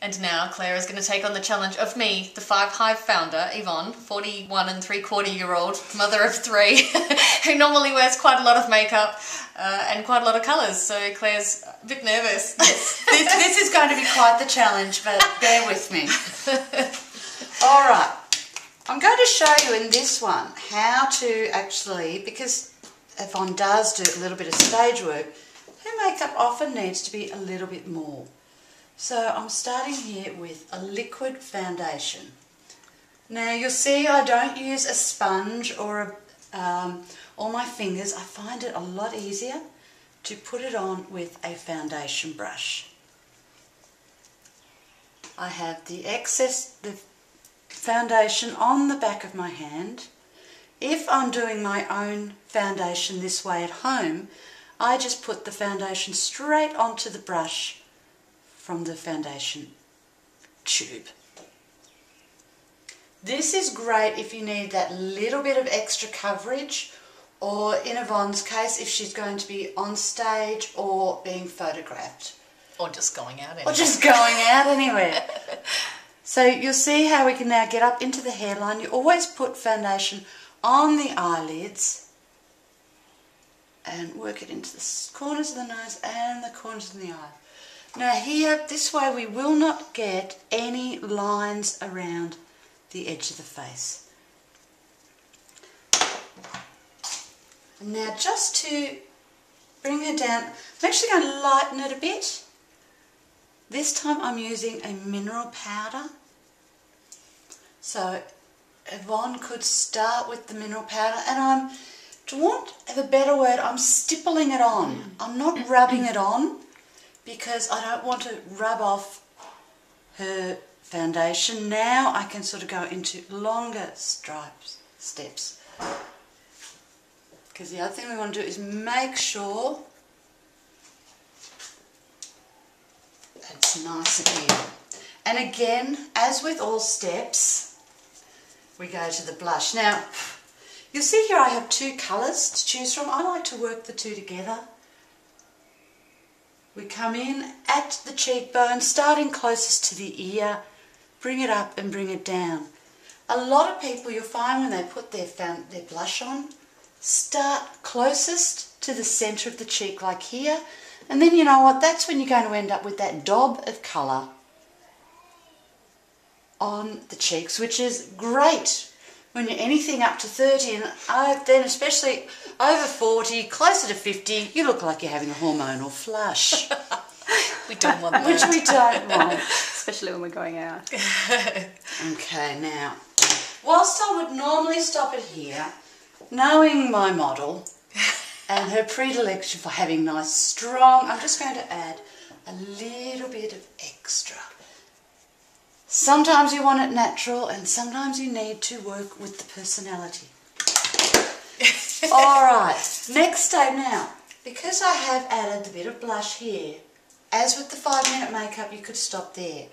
And now Claire is going to take on the challenge of me, the Five Hive founder, Yvonne, 41 and 3/4-year-old, mother of 3, who normally wears quite a lot of makeup and quite a lot of colours, so Claire's a bit nervous. Yes, this is going to be quite the challenge, but bear with me. Alright, I'm going to show you in this one how to actually, because Yvonne does do a little bit of stage work, her makeup often needs to be a little bit more. So I'm starting here with a liquid foundation. Now you'll see I don't use a sponge or my fingers. I find it a lot easier to put it on with a foundation brush. I have the foundation on the back of my hand. If I'm doing my own foundation this way at home, I just put the foundation straight onto the brush from the foundation tube. This is great if you need that little bit of extra coverage, or in Yvonne's case, if she's going to be on stage or being photographed. Or just going out anywhere. Or just going out anywhere. So you'll see how we can now get up into the hairline. You always put foundation on the eyelids and work it into the corners of the nose and the corners of the eye. Now here, this way we will not get any lines around the edge of the face. And now just to bring her down, I'm actually going to lighten it a bit. This time I'm using a mineral powder. So Yvonne could start with the mineral powder, and to want a better word, I'm stippling it on. I'm not rubbing it on, because I don't want to rub off her foundation. Now I can sort of go into longer steps. Because the other thing we want to do is make sure it's nice and even. And again, as with all steps, we go to the blush. Now, you'll see here I have 2 colours to choose from. I like to work the 2 together. We come in at the cheekbone, starting closest to the ear, bring it up and bring it down. A lot of people, you'll find when they put their blush on, start closest to the centre of the cheek like here, and then you know what, that's when you're going to end up with that daub of colour on the cheeks, which is great when you're anything up to 30, and then especially over 40, closer to 50, you look like you're having a hormonal flush. We don't want that. Which we don't want. Especially when we're going out. Okay, now, whilst I would normally stop it here, knowing my model and her predilection for having nice, strong, I'm just going to add a little bit of extra. Sometimes you want it natural, and sometimes you need to work with the personality. Alright, next step now. Because I have added the bit of blush here, as with the 5-minute makeup, you could stop there.